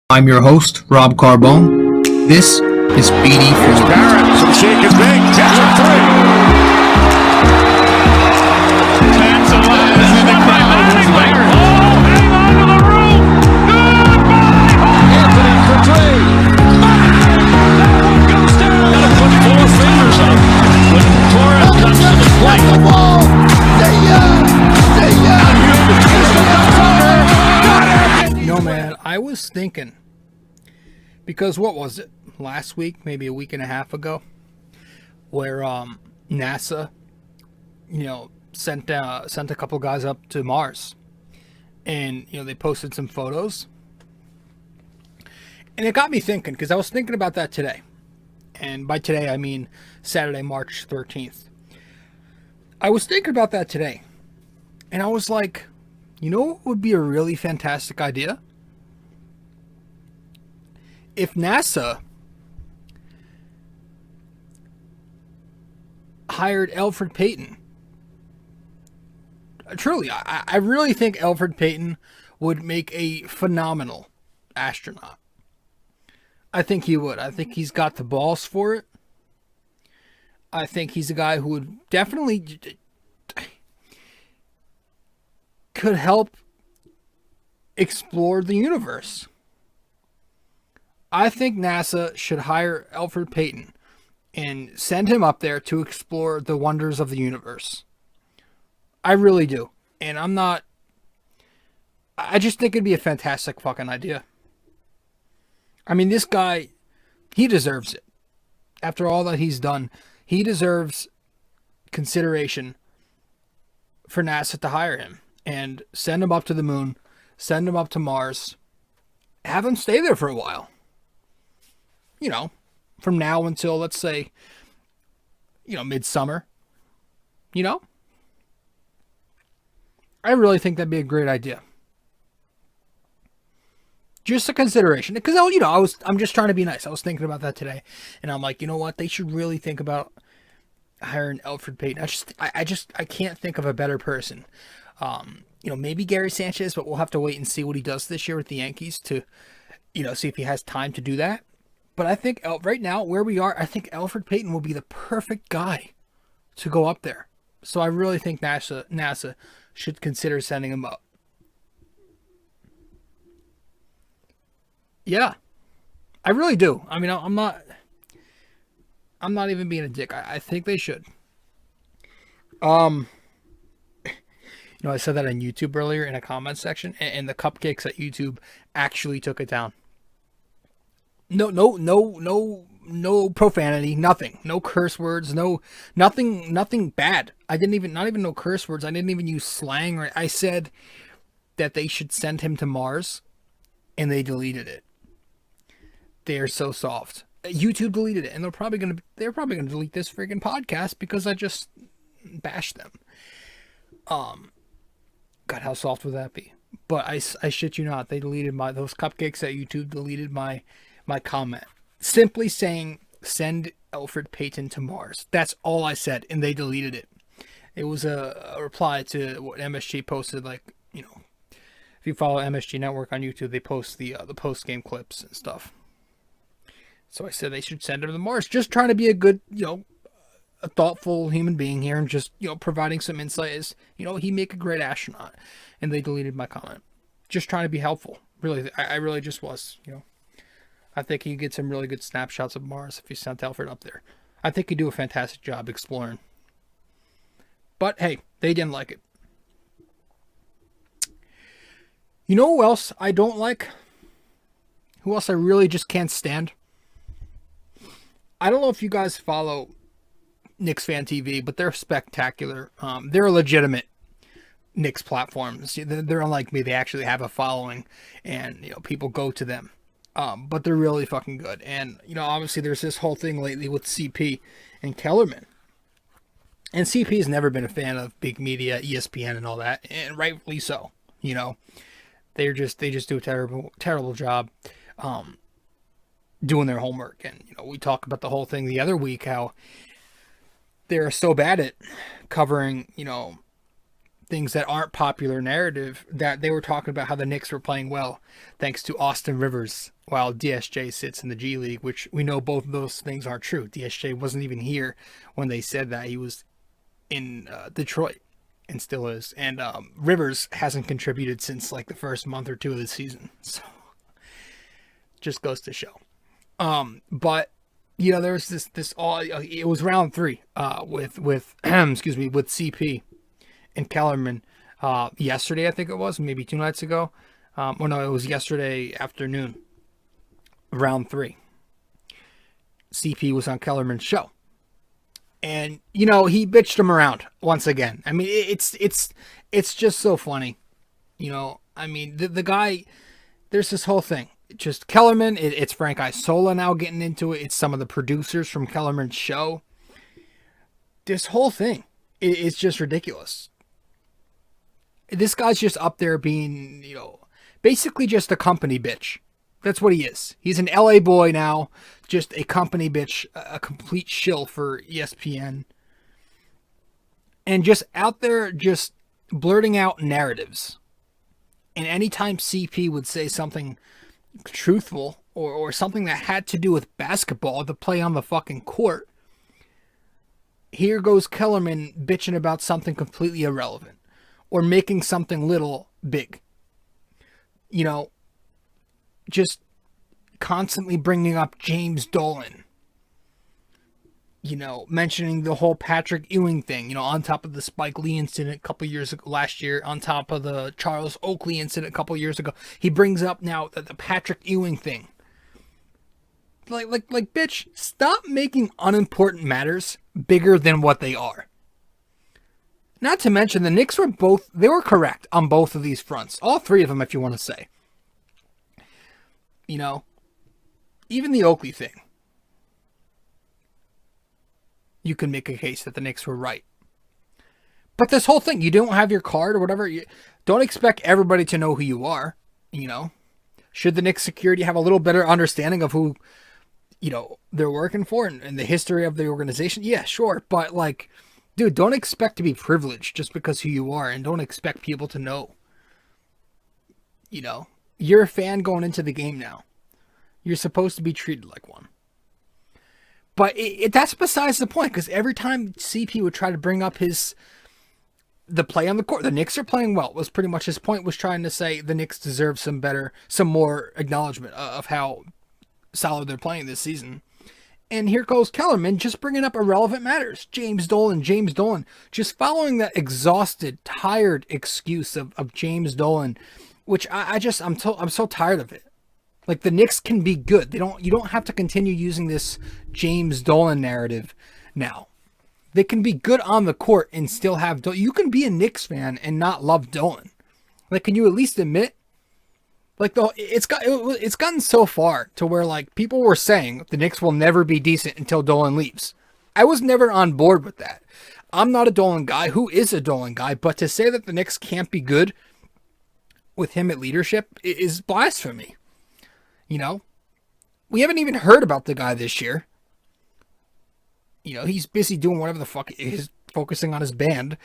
I'm your host, Rob Carbone. This is BD4. Barrett, some shake and bake, 10 for 3. That's alive in the crowd. Oh, hang on to the roof. Goodbye. Anthony for 3. That one goes down. Got to put 4 fingers up. When Torres comes to the plate. The ball. No, man, I was thinking, because what was it, last week, maybe a week and a half ago, where NASA, sent a couple guys up to Mars, and they posted some photos, and it got me thinking, because I was thinking about that today, and by today I mean Saturday, March 13th. I was thinking about that today, and I was like, what would be a really fantastic idea? If NASA hired Elfrid Payton. Truly, I really think Elfrid Payton would make a phenomenal astronaut. I think he would. I think he's got the balls for it. I think he's a guy who would definitely could help explore the universe. I think NASA should hire Elfrid Payton and send him up there to explore the wonders of the universe. I really do. And I just think it'd be a fantastic fucking idea. I mean, this guy, he deserves it. After all that he's done, he deserves consideration for NASA to hire him and send him up to the moon, send him up to Mars, have him stay there for a while. From now until, let's say, midsummer. I really think that'd be a great idea. Just a consideration. Because, I'm just trying to be nice. I was thinking about that today. And I'm like, you know what? They should really think about hiring Elfrid Payton. I can't think of a better person. Maybe Gary Sanchez, but we'll have to wait and see what he does this year with the Yankees to, see if he has time to do that. But I think right now, where we are, I think Elfrid Payton will be the perfect guy to go up there. So I really think NASA should consider sending him up. Yeah, I really do. I mean, I'm not even being a dick. I think they should. I said that on YouTube earlier in a comment section, and the cupcakes at YouTube actually took it down. No profanity, nothing. No curse words, nothing bad. Not even no curse words. I didn't even use slang. Right? I said that they should send him to Mars, and they deleted it. They are so soft. YouTube deleted it, and they're probably gonna delete this freaking podcast because I just bashed them. God, how soft would that be? But I shit you not, they deleted those cupcakes at YouTube deleted my comment. Simply saying, send Elfrid Payton to Mars. That's all I said, and they deleted it. It was a reply to what MSG posted, if you follow MSG Network on YouTube, they post the post-game clips and stuff. So I said they should send him to Mars. Just trying to be a good, a thoughtful human being here and just, providing some insight as, he'd make a great astronaut. And they deleted my comment. Just trying to be helpful. Really, I really just was, I think he'd get some really good snapshots of Mars if he sent Elfrid up there. I think he'd do a fantastic job exploring. But hey, they didn't like it. You know who else I don't like? Who else I really just can't stand? I don't know if you guys follow Knicks Fan TV, but they're spectacular. They're a legitimate Knicks platform. They're unlike me. They actually have a following, and people go to them. But they're really fucking good. And obviously there's this whole thing lately with CP and Kellerman. And CP has never been a fan of big media, ESPN, and all that, and rightfully so. They just do a terrible job doing their homework. And we talked about the whole thing the other week, how they're so bad at covering things that aren't popular narrative, that they were talking about how the Knicks were playing well thanks to Austin Rivers while DSJ sits in the G League, which we know both of those things aren't true. DSJ wasn't even here when they said that. He was in Detroit and still is. And Rivers hasn't contributed since like the first month or two of the season. So just goes to show. But you know, there's this all, it was round 3 with excuse me, with CP and Kellerman yesterday, I think it was, maybe 2 nights ago. Well, no, it was yesterday afternoon, round 3. CP was on Kellerman's show, and you know, he bitched him around once again. I mean, it's just so funny, you know. I mean, the guy, there's this whole thing. Just Kellerman, it's Frank Isola now getting into it. It's some of the producers from Kellerman's show. This whole thing is just ridiculous. This guy's just up there being, you know, basically just a company bitch. That's what he is. He's an LA boy now, just a company bitch, a complete shill for ESPN. And just out there just blurting out narratives. And anytime CP would say something truthful or something that had to do with basketball, the play on the fucking court, here goes Kellerman bitching about something completely irrelevant or making something little big. You know, just constantly bringing up James Dolan. You know, mentioning the whole Patrick Ewing thing, you know, on top of the Spike Lee incident a couple years ago, last year, on top of the Charles Oakley incident a couple years ago. He brings up now the Patrick Ewing thing. Like, bitch, stop making unimportant matters bigger than what they are. Not to mention, the Knicks they were correct on both of these fronts. All 3 of them, if you want to say. You know, even the Oakley thing. You can make a case that the Knicks were right. But this whole thing, you don't have your card or whatever, you don't expect everybody to know who you are, you know. Should the Knicks security have a little better understanding of who, you know, they're working for and the history of the organization? Yeah, sure. But, like, dude, don't expect to be privileged just because who you are, and don't expect people to know. You know, you're a fan going into the game now. You're supposed to be treated like one. But that's besides the point, because every time CP would try to bring up the play on the court, the Knicks are playing well, was pretty much his point, was trying to say the Knicks deserve some more acknowledgement of how solid they're playing this season. And here goes Kellerman just bringing up irrelevant matters. James Dolan, just following that exhausted, tired excuse of James Dolan, which I'm so tired of it. Like, the Knicks can be good. You don't have to continue using this James Dolan narrative now. They can be good on the court and still have Dolan. You can be a Knicks fan and not love Dolan. Like, can you at least admit? Like, it's gotten so far to where, like, people were saying the Knicks will never be decent until Dolan leaves. I was never on board with that. I'm not a Dolan guy. Who is a Dolan guy? But to say that the Knicks can't be good with him at leadership is blasphemy. You know, we haven't even heard about the guy this year. You know, he's busy doing whatever the fuck he's focusing on his band.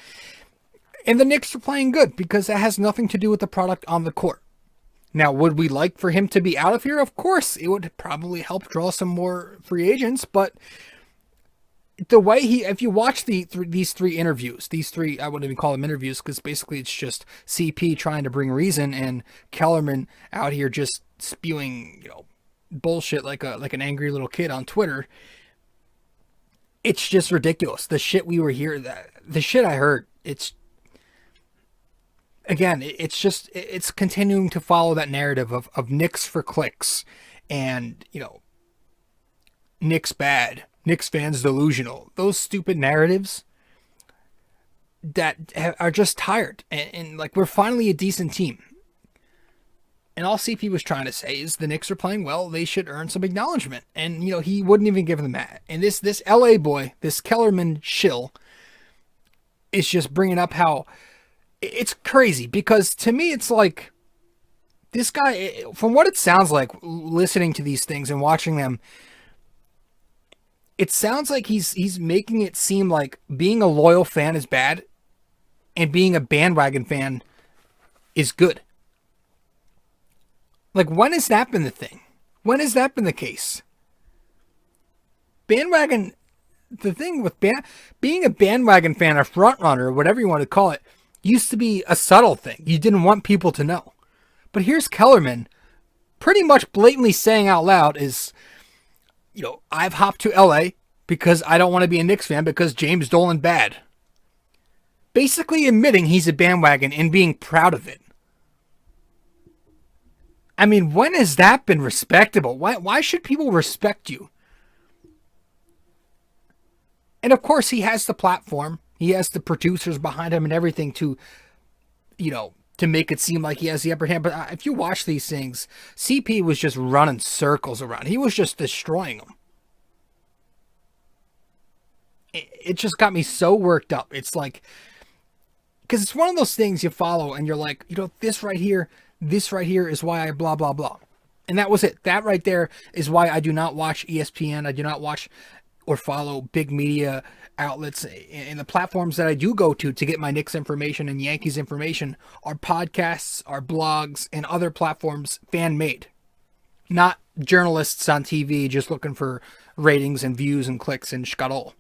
And the Knicks are playing good because that has nothing to do with the product on the court. Now, would we like for him to be out of here? Of course, it would probably help draw some more free agents. But the way if you watch these 3 interviews, I wouldn't even call them interviews because basically it's just CP trying to bring reason and Kellerman out here just spewing, you know, bullshit like an angry little kid on Twitter. It's just ridiculous. The shit we were hearing, the shit I heard, it's continuing to follow that narrative of Knicks for clicks and, you know, Knicks bad, Knicks fans delusional. Those stupid narratives that are just tired. And like, we're finally a decent team. And all CP was trying to say is the Knicks are playing well. They should earn some acknowledgement. And, you know, he wouldn't even give them that. And this LA boy, this Kellerman shill, is just bringing up how it's crazy. Because to me, it's like this guy, from what it sounds like, listening to these things and watching them, it sounds like he's making it seem like being a loyal fan is bad and being a bandwagon fan is good. Like, when has that been the thing? When has that been the case? Bandwagon, the thing with being a bandwagon fan, a front runner, whatever you want to call it, used to be a subtle thing. You didn't want people to know. But here's Kellerman pretty much blatantly saying out loud is, I've hopped to LA because I don't want to be a Knicks fan because James Dolan bad. Basically admitting he's a bandwagon and being proud of it. I mean, when has that been respectable? Why should people respect you? And of course, he has the platform. He has the producers behind him and everything to make it seem like he has the upper hand. But if you watch these things, CP was just running circles around. He was just destroying them. It just got me so worked up. It's like, because it's one of those things you follow and you're like, this right here is why I blah, blah, blah. And that was it. That right there is why I do not watch ESPN. I do not watch or follow big media outlets. And the platforms that I do go to get my Knicks information and Yankees information are podcasts, are blogs, and other platforms fan-made. Not journalists on TV just looking for ratings and views and clicks and shkadol.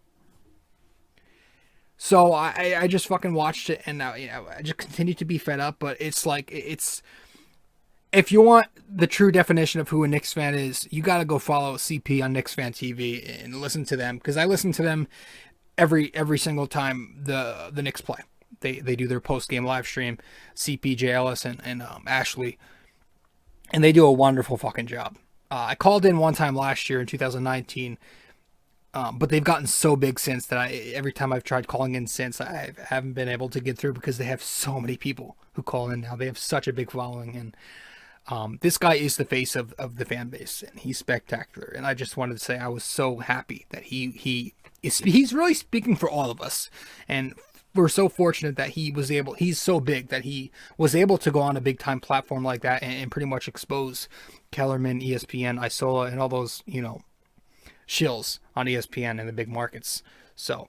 So I just fucking watched it, and I just continue to be fed up. But it's like, if you want the true definition of who a Knicks fan is, you got to go follow CP on Knicks Fan TV and listen to them, because I listen to them every single time the Knicks play. They do their post game live stream. CP, J. Ellis, and Ashley, and they do a wonderful fucking job. I called in one time last year in 2019. But they've gotten so big since that every time I've tried calling in since, I haven't been able to get through because they have so many people who call in now. They have such a big following, and this guy is the face of the fan base, and he's spectacular. And I just wanted to say I was so happy that he's really speaking for all of us, and we're so fortunate that he's so big that he was able to go on a big time platform like that and pretty much expose Kellerman, ESPN, Isola, and all those shills on ESPN in the big markets. So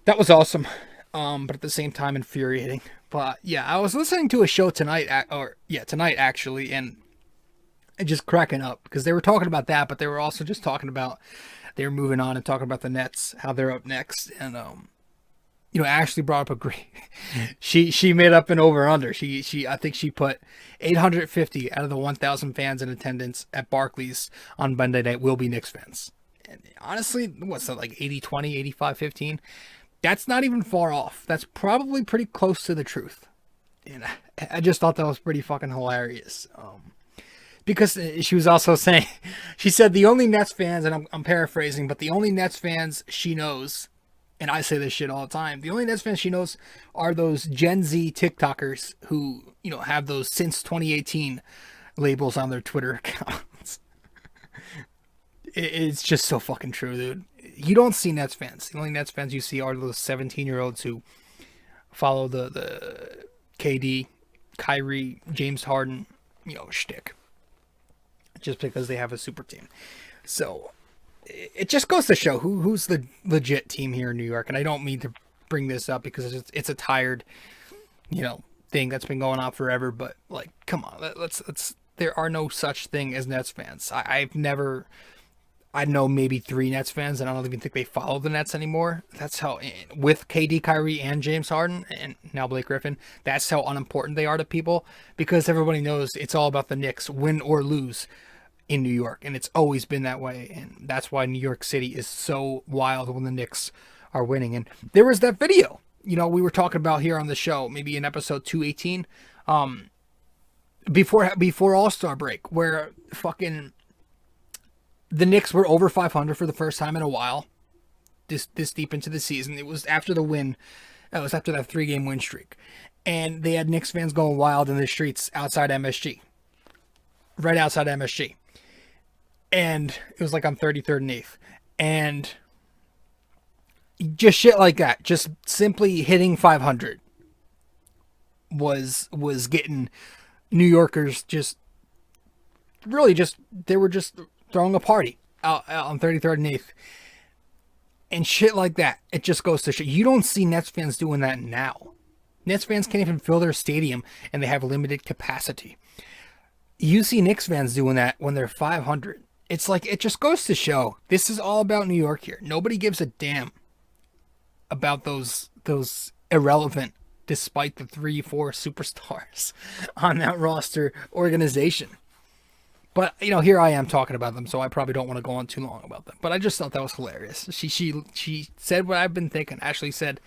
that was awesome, but at the same time infuriating. But yeah, I was listening to a show tonight actually, and just cracking up because they were talking about that, but they were also just talking about, they were moving on and talking about the Nets, how they're up next. And Ashley brought up a great she made up an over under. I think she put 850 out of the 1,000 fans in attendance at Barclays on Monday night will be Knicks fans. And honestly, what's that, like 80-20, 85-15? That's not even far off. That's probably pretty close to the truth. And I just thought that was pretty fucking hilarious. Because she was also saying, she said the only Nets fans, and I'm paraphrasing, but the only Nets fans she knows, and I say this shit all the time, the only Nets fans she knows are those Gen Z TikTokers who, have those since 2018 labels on their Twitter accounts. It's just so fucking true, dude. You don't see Nets fans. The only Nets fans you see are those 17-year-olds who follow the KD, Kyrie, James Harden, shtick. Just because they have a super team. So it just goes to show who's the legit team here in New York. And I don't mean to bring this up because it's a tired, thing that's been going on forever. But like, come on, let's. There are no such thing as Nets fans. I know maybe 3 Nets fans, and I don't even think they follow the Nets anymore. That's how, with KD, Kyrie, and James Harden, and now Blake Griffin, that's how unimportant they are to people, because everybody knows it's all about the Knicks, win or lose in New York, and it's always been that way, and that's why New York City is so wild when the Knicks are winning. And there was that video, we were talking about here on the show, maybe in episode 218, before All-Star break, where fucking the Knicks were over 500 for the first time in a while, this deep into the season. It was after the win. It was after that 3-game win streak. And they had Knicks fans going wild in the streets outside MSG. Right outside MSG. And it was like on 33rd and 8th. And just shit like that. Just simply hitting 500 was getting New Yorkers they were just throwing a party out on 33rd and 8th. And shit like that. It just goes to shit. You don't see Nets fans doing that now. Nets fans can't even fill their stadium, and they have limited capacity. You see Knicks fans doing that when they're 500. It's like, it just goes to show, this is all about New York here. Nobody gives a damn about those irrelevant, despite the 3-4 superstars on that roster organization. But, here I am talking about them, so I probably don't want to go on too long about them. But I just thought that was hilarious. She said what I've been thinking. Ashley said,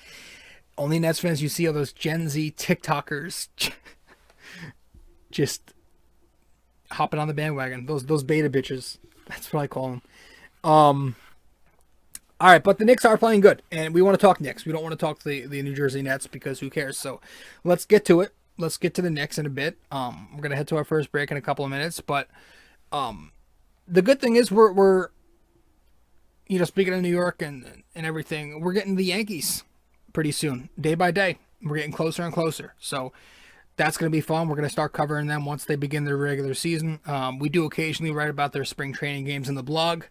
only Nets fans you see are those Gen Z TikTokers just hopping on the bandwagon. Those beta bitches. That's what I call them. All right, but the Knicks are playing good, and we want to talk Knicks. We don't want to talk the New Jersey Nets because who cares? So let's get to it. Let's get to the Knicks in a bit. We're going to head to our first break in a couple of minutes, but the good thing is we're speaking of New York and everything, we're getting the Yankees pretty soon, day by day. We're getting closer and closer. So that's going to be fun. We're going to start covering them once they begin their regular season. We do occasionally write about their spring training games in the blog.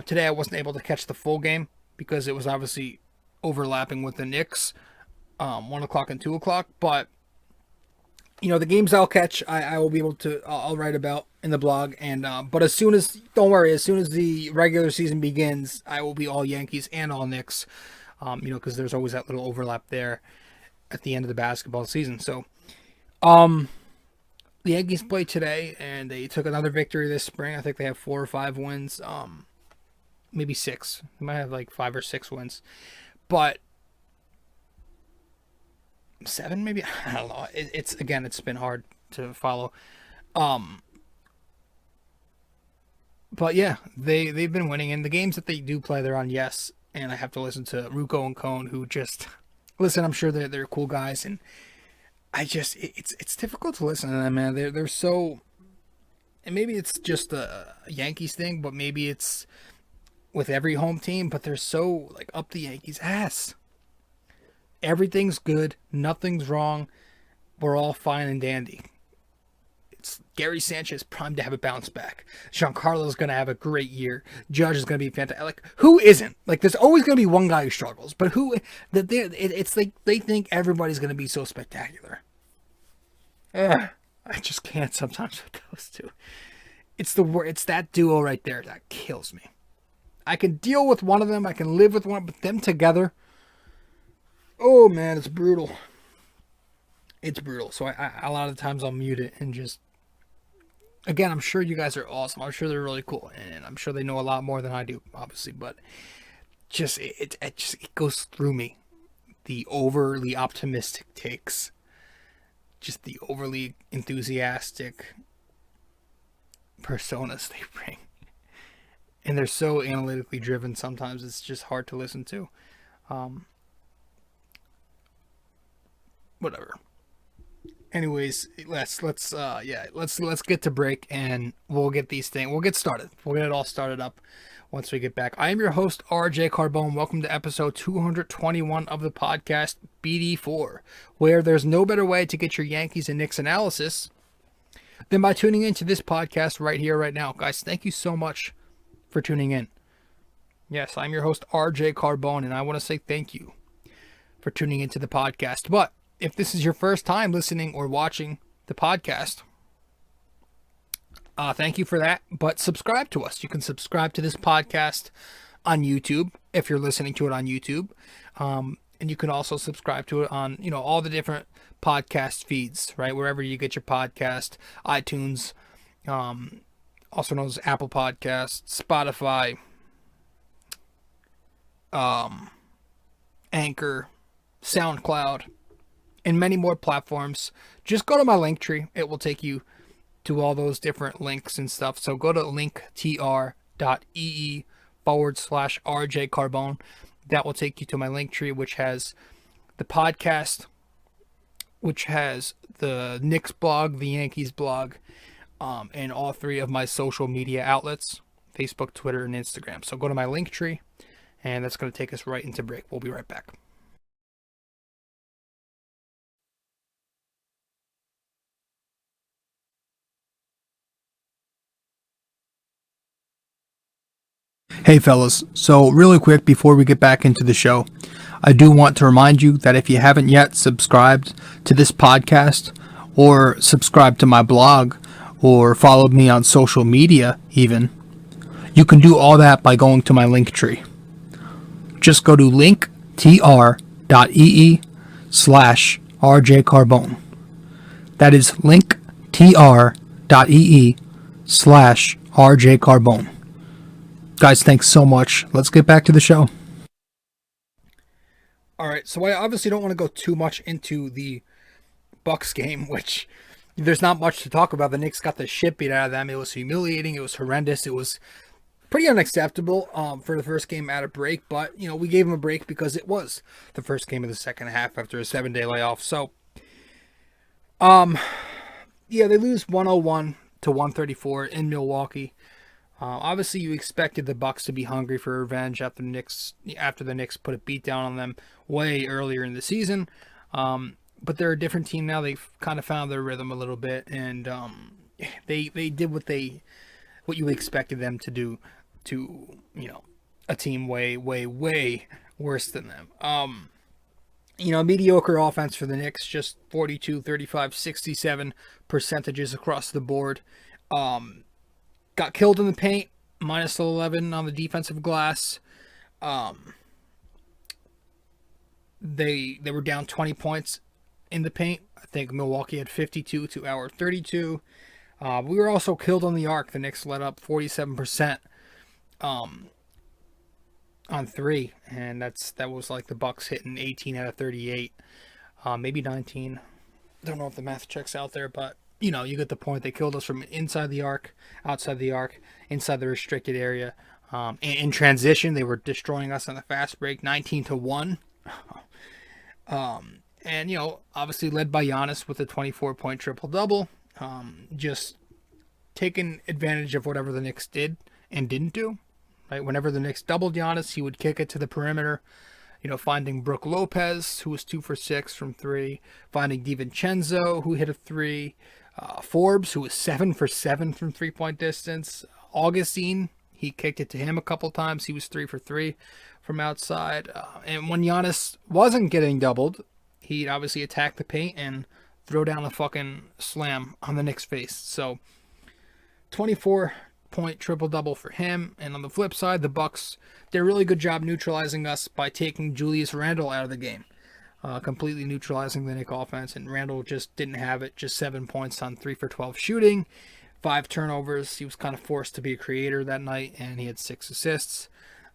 Today I wasn't able to catch the full game because it was obviously overlapping with the Knicks, 1 o'clock and 2 o'clock, but the games I'll catch, I will be able to, I'll write about in the blog. And, but don't worry, as soon as the regular season begins, I will be all Yankees and all Knicks, because there's always that little overlap there at the end of the basketball season. So, the Yankees played today and they took another victory this spring. I think they have 4 or 5 wins, maybe 6. They might have like 5 or 6 wins, but 7 maybe, I don't know. It's been hard to follow, but yeah, they've been winning, and the games that they do play, they're on yes. And I have to listen to Rucco and Cone, who just listen. I'm sure they're cool guys, and it's difficult to listen to them, man. They're so, and maybe it's just a Yankees thing, but maybe it's with every home team. But they're so like up the Yankees' ass. Everything's good. Nothing's wrong. We're all fine and dandy. It's Gary Sanchez primed to have a bounce back. Giancarlo's going to have a great year. Judge is going to be fantastic. Like, who isn't? Like, there's always going to be one guy who struggles. But it's like they think everybody's going to be so spectacular. I just can't sometimes with those two. It's that duo right there that kills me. I can deal with one of them. I can live with one, but them together, oh man, it's brutal. It's brutal. So I a lot of times I'll mute it and just, again, I'm sure you guys are awesome. I'm sure they're really cool, and I'm sure they know a lot more than I do, obviously. But just it goes through me. The overly optimistic takes, just the overly enthusiastic personas they bring, and they're so analytically driven. Sometimes it's just hard to listen to. Whatever. Anyways, let's get to break, and we'll get started. We'll get it all started up once we get back. I am your host, RJ Carbone. Welcome to episode 221 of the podcast BD4, where there's no better way to get your Yankees and Knicks analysis than by tuning into this podcast right here, right now. Guys, thank you so much for tuning in. Yes, I'm your host, RJ Carbone, and I want to say thank you for tuning into the podcast. But if this is your first time listening or watching the podcast, thank you for that. But subscribe to us. You can subscribe to this podcast on YouTube if you're listening to it on YouTube. And you can also subscribe to it on, all the different podcast feeds, right? Wherever you get your podcast, iTunes, also known as Apple Podcasts, Spotify, Anchor, SoundCloud, and many more platforms. Just go to my link tree. It will take you to all those different links and stuff. So go to linktr.ee/RJ Carbone. That will take you to my link tree, which has the podcast, which has the Knicks blog, the Yankees blog, and all 3 of my social media outlets, Facebook, Twitter, and Instagram. So go to my link tree, and that's going to take us right into break. We'll be right back. Hey fellas, so really quick before we get back into the show, I do want to remind you that if you haven't yet subscribed to this podcast or subscribed to my blog or followed me on social media even, you can do all that by going to my link tree. Just go to linktr.ee/RJ Carbone. That is linktr.ee/RJ Carbone. Guys, thanks so much. Let's get back to the show. All right, so I obviously don't want to go too much into the Bucks game, which there's not much to talk about. The Knicks got the shit beat out of them. It was humiliating. It was horrendous. It was pretty unacceptable for the first game at a break, but we gave them a break because it was the first game of the second half after a 7-day layoff. So, they lose 101-134 in Milwaukee. Obviously, you expected the Bucks to be hungry for revenge after the Knicks put a beat down on them way earlier in the season. But they're a different team now. They've kind of found their rhythm a little bit, and they did what you expected them to do to a team way worse than them. Mediocre offense for the Knicks, just 42, 35, 67 percentages across the board. Got killed in the paint, minus 11 on the defensive glass. They were down 20 points in the paint. I think Milwaukee had 52 to our 32. We were also killed on the arc. The Knicks let up 47% on three, and that was like the Bucks hitting 18 out of 38, maybe 19. Don't know if the math checks out there, but you get the point. They killed us from inside the arc, outside the arc, inside the restricted area. In transition, they were destroying us on the fast break, 19-1. And obviously led by Giannis with a 24-point triple-double. Just taking advantage of whatever the Knicks did and didn't do. Right, whenever the Knicks doubled Giannis, he would kick it to the perimeter. Finding Brook Lopez, who was 2 for 6 from 3. Finding DiVincenzo, who hit a 3. Forbes, who was 7 for 7 from 3-point distance. Augustine, he kicked it to him a couple times. He was 3 for 3 from outside. And when Giannis wasn't getting doubled, he'd obviously attack the paint and throw down a fucking slam on the Knicks' face. So 24-point triple-double for him. And on the flip side, the Bucks did a really good job neutralizing us by taking Julius Randle out of the game. Completely neutralizing the Knicks offense, and Randle just didn't have it. Just 7 points on 3 for 12 shooting, 5 turnovers. He was kind of forced to be a creator that night, and he had 6 assists.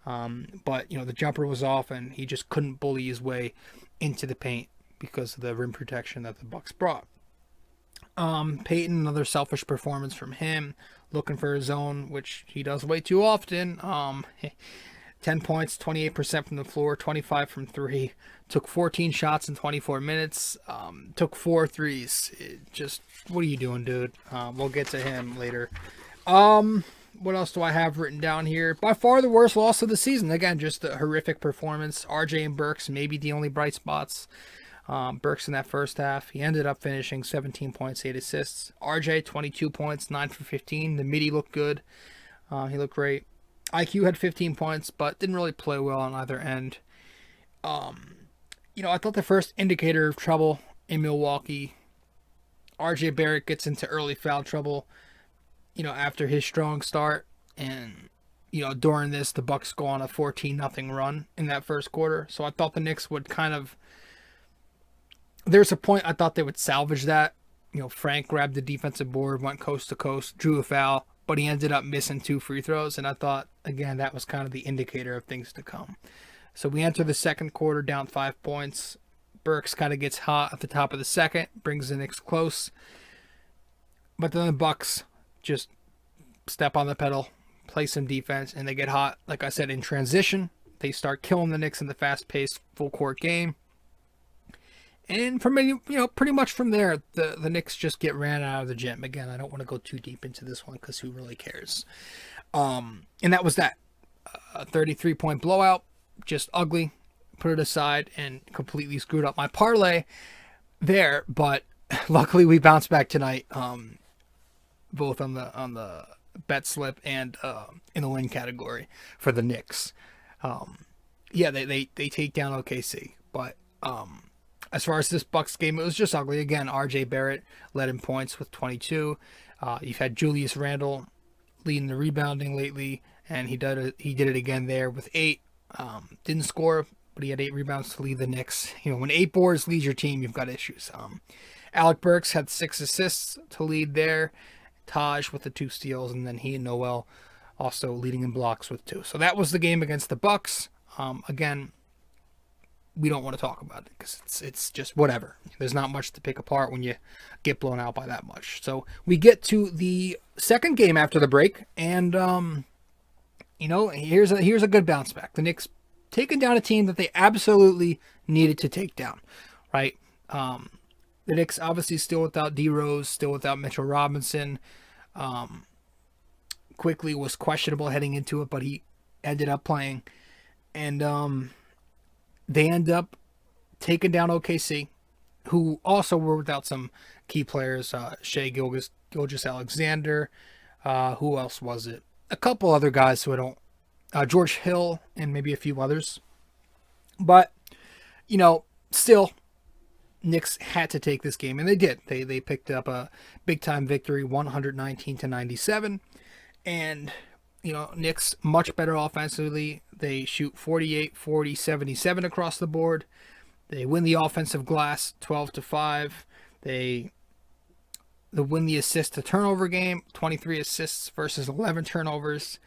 But the jumper was off, and he just couldn't bully his way into the paint because of the rim protection that the Bucks brought. Peyton, another selfish performance from him, looking for his zone, which he does way too often. 10 points, 28% from the floor, 25 from 3. Took 14 shots in 24 minutes. Took 4 threes. What are you doing, dude? We'll get to him later. What else do I have written down here? By far the worst loss of the season. Again, just a horrific performance. RJ and Burks, maybe the only bright spots. Burks in that first half, he ended up finishing 17 points, 8 assists. RJ, 22 points, 9 for 15. The midi looked good. He looked great. IQ had 15 points, but didn't really play well on either end. I thought the first indicator of trouble in Milwaukee, RJ Barrett gets into early foul trouble, after his strong start. And, during this, the Bucks go on a 14-0 run in that first quarter. So I thought the Knicks would there's a point I thought they would salvage that. Frank grabbed the defensive board, went coast to coast, drew a foul, but he ended up missing 2 free throws, and I thought, again, that was kind of the indicator of things to come. So we enter the second quarter down 5 points. Burks kind of gets hot at the top of the second, brings the Knicks close. But then the Bucks just step on the pedal, play some defense, and they get hot. Like I said, in transition, they start killing the Knicks in the fast-paced full-court game. And from pretty much from there, the Knicks just get ran out of the gym. Again, I don't want to go too deep into this one because who really cares? And that was that. A 33-point blowout, just ugly. Put it aside and completely screwed up my parlay there. But luckily, we bounced back tonight, both on the bet slip and in the win category for the Knicks. yeah, they take down OKC. But as far as this Bucks game, it was just ugly. Again, RJ Barrett led in points with 22. You've had Julius Randle leading the rebounding lately, and he did it again there with 8. Didn't score, but he had 8 rebounds to lead the Knicks. When 8 boards leads your team, you've got issues. Alec Burks had 6 assists to lead there. Taj with the 2 steals, and then he and Noel also leading in blocks with 2. So that was the game against the Bucks. Again, we don't want to talk about it because it's just whatever. There's not much to pick apart when you get blown out by that much. So we get to the second game after the break, and here's a good bounce back. The Knicks taking down a team that they absolutely needed to take down, right? The Knicks obviously still without D Rose, still without Mitchell Robinson. Quickley was questionable heading into it, but he ended up playing, and they end up taking down OKC, who also were without some key players. Shai Gilgeous-Alexander. Who else was it? A couple other guys who I don't... George Hill and maybe a few others. But, still, Knicks had to take this game, and they did. They picked up a big-time victory, 119-97. And... Knicks much better offensively. They shoot 48, 40, 77 across the board. They win the offensive glass 12-5. They win the assist to turnover game, 23 assists versus 11 turnovers.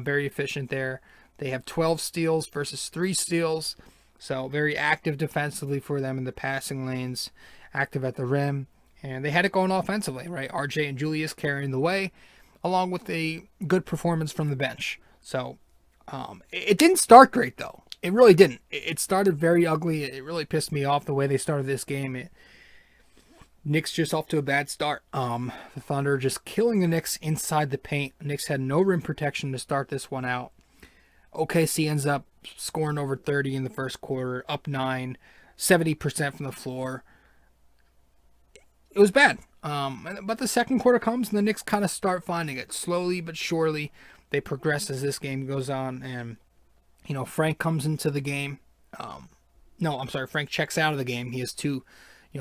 Very efficient there. They have 12 steals versus 3 steals. So very active defensively for them in the passing lanes, active at the rim. And they had it going offensively, right? RJ and Julius carrying the way, along with a good performance from the bench. So it didn't start great, though. It really didn't. It started very ugly. It really pissed me off the way they started this game. Knicks just off to a bad start. The Thunder just killing the Knicks inside the paint. Knicks had no rim protection to start this one out. OKC ends up scoring over 30 in the first quarter, up 9, 70% from the floor. It was bad. But the second quarter comes and the Knicks kind of start finding it. Slowly but surely, they progress as this game goes on. And, Frank comes into the game. Frank checks out of the game. He has 2,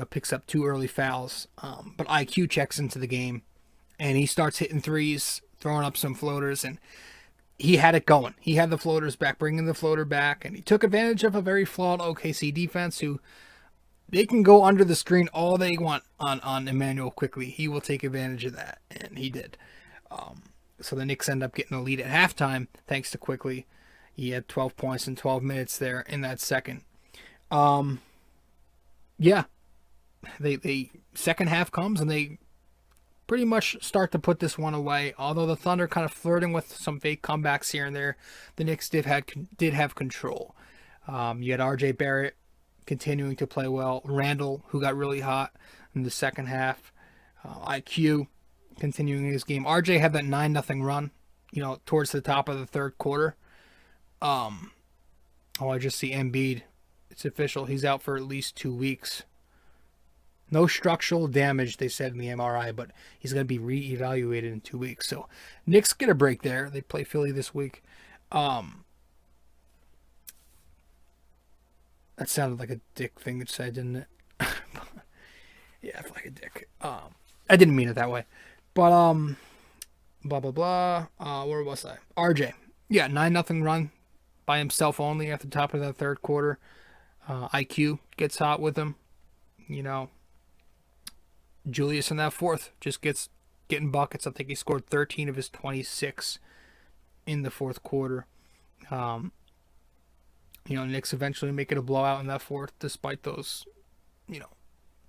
picks up 2 early fouls. But IQ checks into the game. And he starts hitting threes, throwing up some floaters. And he had it going. He had the floaters back, bringing the floater back. And he took advantage of a very flawed OKC defense who... They can go under the screen all they want on Immanuel Quickley. He will take advantage of that, and he did. So the Knicks end up getting a lead at halftime thanks to Quickley. He had 12 points in 12 minutes there in that second. They second half comes and they pretty much start to put this one away. Although the Thunder kind of flirting with some fake comebacks here and there, the Knicks did have control. You had RJ Barrett continuing to play well. Randle, who got really hot in the second half. IQ continuing his game. RJ had that 9-0 run, towards the top of the third quarter. I just see Embiid. It's official. He's out for at least 2 weeks. No structural damage, they said in the MRI, but he's going to be reevaluated in 2 weeks. So Knicks get a break there. They play Philly this week. That sounded like a dick thing to say, didn't it? Yeah, I feel like a dick. I didn't mean it that way. But, blah, blah, blah. Where was I? RJ. Yeah, 9-0 run by himself only at the top of that third quarter. IQ gets hot with him. Julius in that fourth just getting buckets. I think he scored 13 of his 26 in the fourth quarter. Knicks eventually make it a blowout in that fourth, despite those,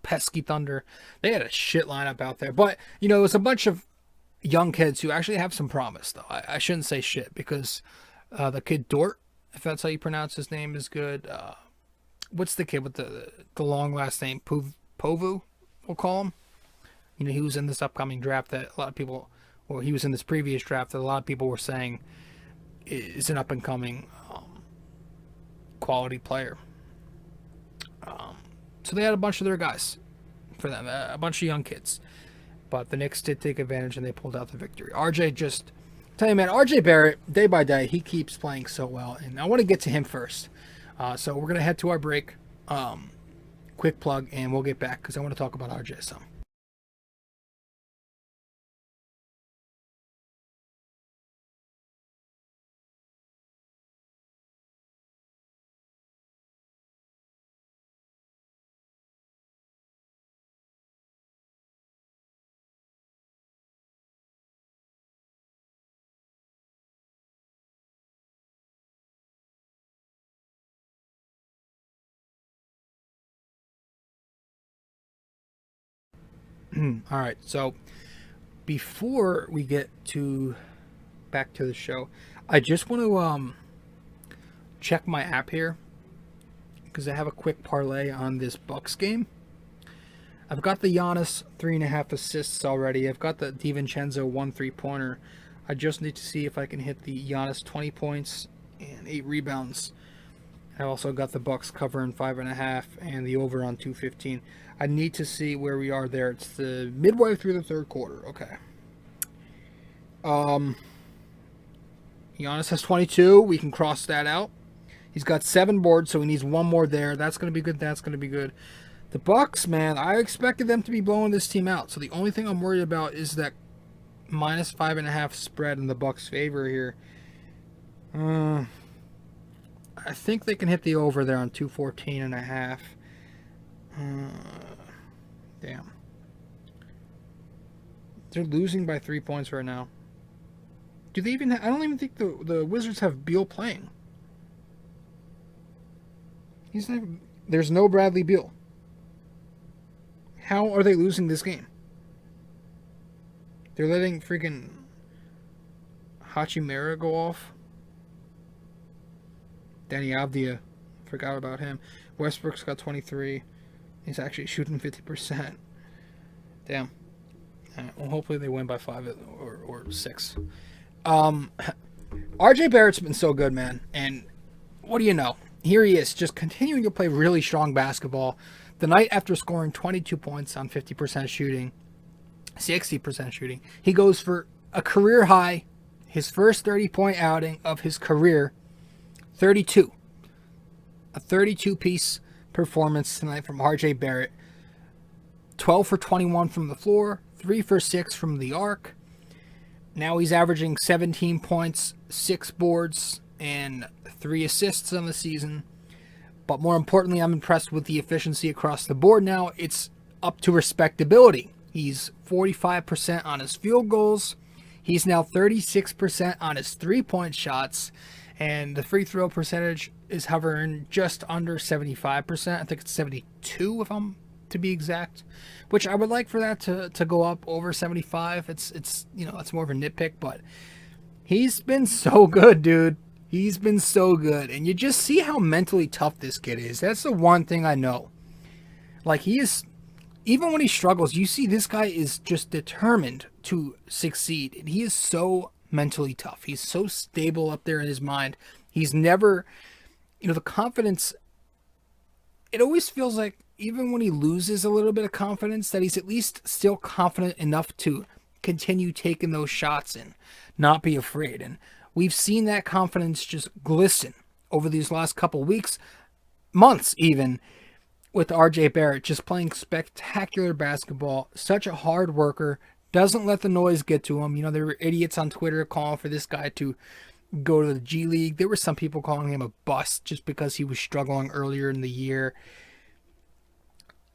pesky Thunder. They had a shit lineup out there. But, it was a bunch of young kids who actually have some promise, though. I shouldn't say shit, because the kid Dort, if that's how you pronounce his name, is good. What's the kid with the long last name? Povu, we'll call him. He was in this upcoming draft that a lot of people, or he was in this previous draft that a lot of people were saying is an up-and-coming quality player. So they had a bunch of their guys for them, a bunch of young kids. But the Knicks did take advantage and they pulled out the victory. RJ just Tell you, man, RJ Barrett, day by day, he keeps playing so well, and I want to get to him first. So we're gonna head to our break. Quick plug, and we'll get back because I want to talk about RJ some. All right, so before we get to back to the show, I just want to check my app here because I have a quick parlay on this Bucks game. I've got the Giannis 3.5 assists already. I've got the DiVincenzo 1 3-pointer. I just need to see if I can hit the Giannis 20 points and 8 rebounds. I also got the Bucks covering 5.5 and the over on 215. I need to see where we are there. It's the midway through the third quarter. Okay. Giannis has 22. We can cross that out. He's got 7 boards, so he needs 1 more there. That's going to be good. That's going to be good. The Bucks, man, I expected them to be blowing this team out. So the only thing I'm worried about is that minus 5.5 spread in the Bucks' favor here. I think they can hit the over there on 214.5. Damn. They're losing by 3 points right now. Do they even I don't even think the Wizards have Beal playing. There's no Bradley Beal. How are they losing this game? They're letting freaking Hachimura go off. Danny Avdia, forgot about him. Westbrook's got 23. He's actually shooting 50%. Damn. Well, hopefully they win by 5 or 6. RJ Barrett's been so good, man. And what do you know? Here he is, just continuing to play really strong basketball. The night after scoring 22 points on 50% shooting, 60% shooting, he goes for a career high, his first 30-point outing of his career, 32. A 32-piece performance tonight from RJ Barrett. 12 for 21 from the floor, 3 for 6 from the arc. Now he's averaging 17 points, 6 boards, and 3 assists on the season. But more importantly, I'm impressed with the efficiency across the board now. It's up to respectability. He's 45% on his field goals. He's now 36% on his 3-point shots. And the free throw percentage is hovering just under 75%. I think it's 72 if I'm to be exact. Which I would like for that to go up over 75. It's it's more of a nitpick, but he's been so good, dude. He's been so good. And you just see how mentally tough this kid is. That's the one thing I know. Like, he is, even when he struggles, you see this guy is just determined to succeed. And he is so mentally tough. He's so stable up there in his mind. He's never, the confidence, it always feels like even when he loses a little bit of confidence, that he's at least still confident enough to continue taking those shots and not be afraid. And we've seen that confidence just glisten over these last couple weeks, months even, with RJ Barrett just playing spectacular basketball. Such a hard worker. Doesn't let the noise get to him. There were idiots on Twitter calling for this guy to go to the G League. There were some people calling him a bust just because he was struggling earlier in the year.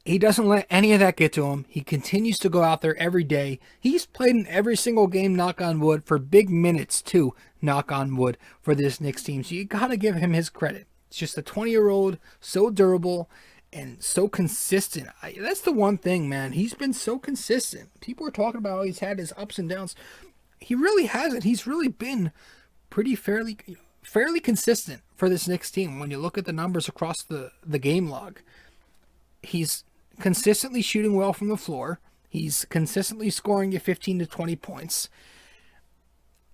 He doesn't let any of that get to him. He continues to go out there every day. He's played in every single game, knock on wood, for big minutes too, knock on wood, for this Knicks team. So you got to give him his credit. It's just a 20-year-old, so durable and so consistent. That's the one thing, man. He's been so consistent. People are talking about how he's had his ups and downs. He really hasn't. He's really been pretty fairly consistent for this Knicks team. When you look at the numbers across the game log, he's consistently shooting well from the floor. He's consistently scoring you 15 to 20 points.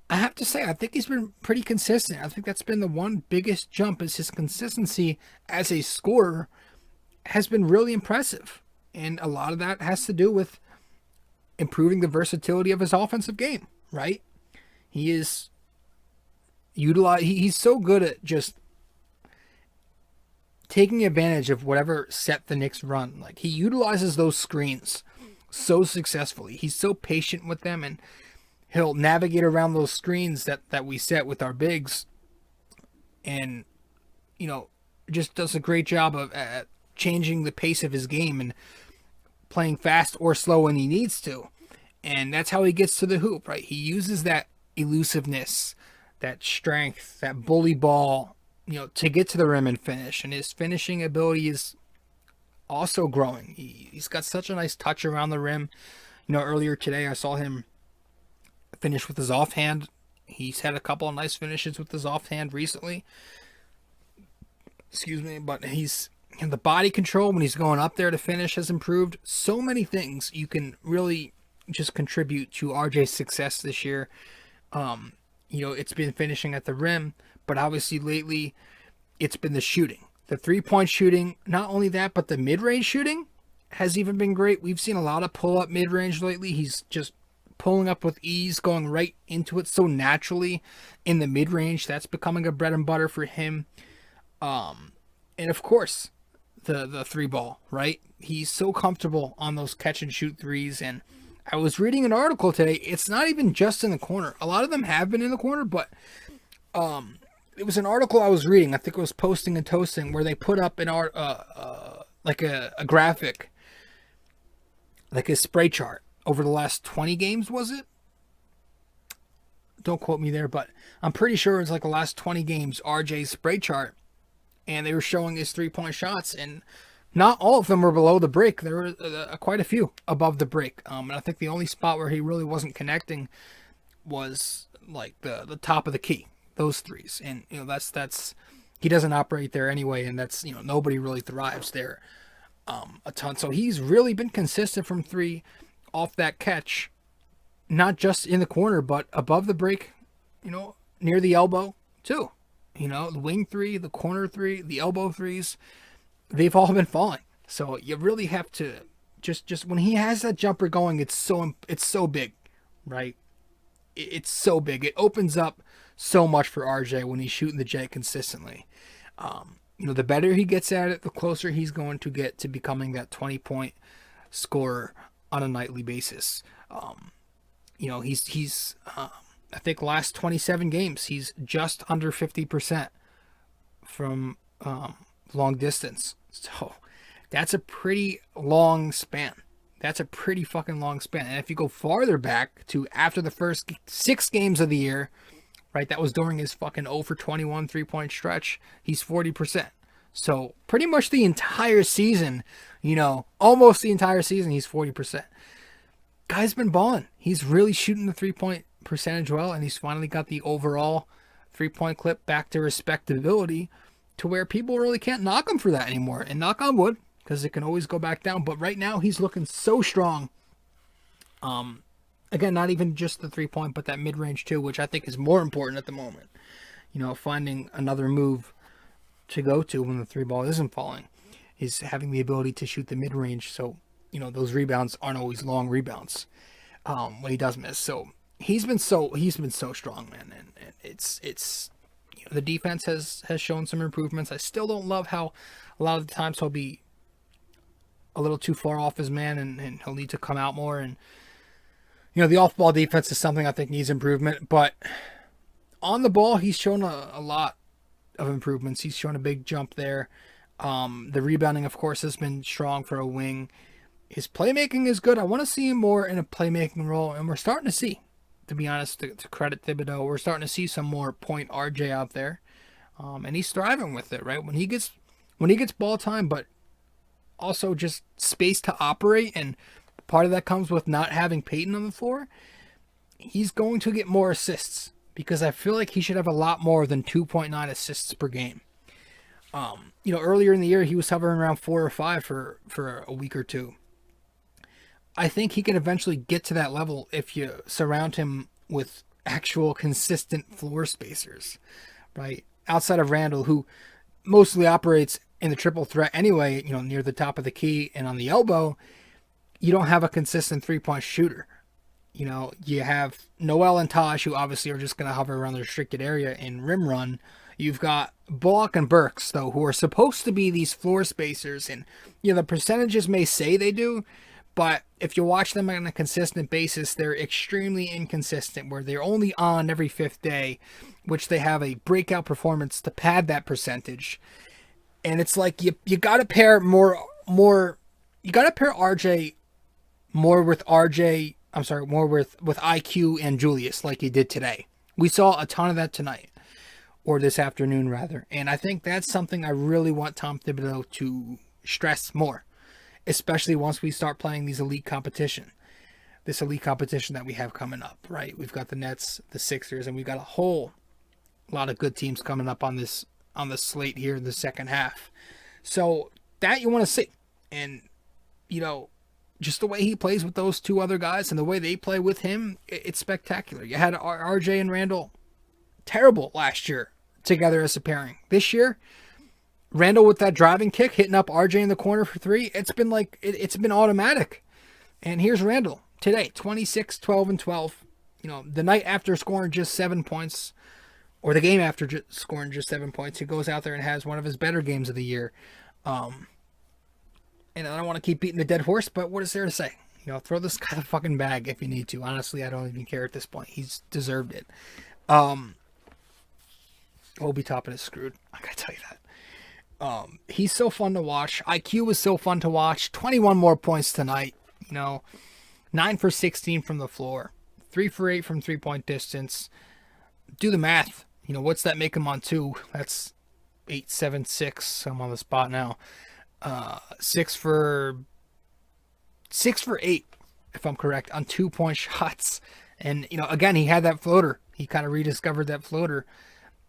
I have to say, I think he's been pretty consistent. I think that's been the one biggest jump, is his consistency as a scorer has been really impressive. And a lot of that has to do with improving the versatility of his offensive game, right? He is utilize. He's so good at just taking advantage of whatever set the Knicks run. Like, he utilizes those screens so successfully. He's so patient with them, and he'll navigate around those screens that we set with our bigs, and just does a great job of changing the pace of his game and playing fast or slow when he needs to. And that's how he gets to the hoop, right? He uses that elusiveness, that strength, that bully ball, to get to the rim and finish. And his finishing ability is also growing. He's got such a nice touch around the rim. Earlier today I saw him finish with his offhand. He's had a couple of nice finishes with his offhand recently. Excuse me, but the body control when he's going up there to finish has improved. So many things you can really just contribute to RJ's success this year. It's been finishing at the rim, but obviously lately it's been the shooting. The 3-point shooting, not only that, but the mid-range shooting has even been great. We've seen a lot of pull-up mid-range lately. He's just pulling up with ease, going right into it so naturally in the mid-range. That's becoming a bread and butter for him. And of course, the three ball, right? He's so comfortable on those catch and shoot threes. And I was reading an article today. It's not even just in the corner. A lot of them have been in the corner, but it was an article I was reading. I think it was Posting and Toasting, where they put up an art, like a graphic, like a spray chart over the last 20 games, was it? Don't quote me there, but I'm pretty sure it's like the last 20 games, RJ's spray chart. And they were showing his 3-point shots, and not all of them were below the break. There were quite a few above the break. And I think the only spot where he really wasn't connecting was like the top of the key, those threes. And that's he doesn't operate there anyway, and that's nobody really thrives there a ton. So he's really been consistent from three off that catch, not just in the corner, but above the break, near the elbow too. The wing three, the corner three, the elbow threes, they've all been falling. So you really have to just when he has that jumper going, it's so big, right? It's so big. It opens up so much for RJ when he's shooting the J consistently. The better he gets at it, the closer he's going to get to becoming that 20-point scorer on a nightly basis. He's I think last 27 games, he's just under 50% from long distance. So that's a pretty long span. That's a pretty fucking long span. And if you go farther back to after the first 6 games of the year, right, that was during his fucking 0 for 21 3-point stretch, he's 40%. So pretty much the entire season, almost the entire season, he's 40%. Guy's been balling. He's really shooting the 3-point percentage well, and he's finally got the overall 3-point clip back to respectability to where people really can't knock him for that anymore. And knock on wood, because it can always go back down. But right now he's looking so strong. Again, not even just the 3-point, but that mid-range too, which I think is more important at the moment. Finding another move to go to when the 3-ball isn't falling is having the ability to shoot the mid-range. So, those rebounds aren't always long rebounds when he does miss. So he's been so strong, man, and it's the defense has shown some improvements. I still don't love how a lot of the times he'll be a little too far off his man, and he'll need to come out more. And the off-ball defense is something I think needs improvement, but on the ball he's shown a lot of improvements. He's shown a big jump there. The rebounding, of course, has been strong for a wing. His playmaking is good. I want to see him more in a playmaking role, and we're starting to see. To be honest, to credit Thibodeau, we're starting to see some more point RJ out there, and he's thriving with it. Right when he gets ball time, but also just space to operate, and part of that comes with not having Peyton on the floor. He's going to get more assists because I feel like he should have a lot more than 2.9 assists per game. Earlier in the year he was hovering around 4 or 5 for a week or two. I think he can eventually get to that level if you surround him with actual consistent floor spacers, right? Outside of Randle, who mostly operates in the triple threat anyway, near the top of the key and on the elbow, you don't have a consistent 3-point shooter. You know, you have Noel and Tosh, who obviously are just going to hover around the restricted area in rim run. You've got Bullock and Burks, though, who are supposed to be these floor spacers. And, you know, the percentages may say they do, but if you watch them on a consistent basis, they're extremely inconsistent, where they're only on every fifth day, which they have a breakout performance to pad that percentage. And it's like you got to pair you got to pair RJ more with RJ. I'm sorry, more with IQ and Julius like you did today. We saw a ton of that tonight, or this afternoon rather. And I think that's something I really want Tom Thibodeau to stress more, especially once we start playing this elite competition that we have coming up, right? We've got the Nets, the Sixers, and we've got a whole lot of good teams coming up on the slate here in the second half. So that you want to see. And, you know, just the way he plays with those two other guys and the way they play with him, it's spectacular. You had RJ and Randle terrible last year together as a pairing. This year, Randle with that driving kick, hitting up RJ in the corner for three, it's been automatic. And here's Randle today, 26, 12, and 12. You know, the night after scoring just 7 points, or the game after scoring just 7 points, he goes out there and has one of his better games of the year. And I don't want to keep beating the dead horse, but what is there to say? You know, throw this guy the fucking bag if you need to. Honestly, I don't even care at this point. He's deserved it. Obi Toppin is screwed. I gotta tell you that. He's so fun to watch. IQ was so fun to watch. 21 more points tonight. You know, 9 for 16 from the floor. 3 for 8 from three-point distance. Do the math. You know, what's that make him on 2? That's 8, 7, 6. I'm on the spot now. 6 for 8, if I'm correct, on 2-point shots. And, you know, again, he had that floater. He kind of rediscovered that floater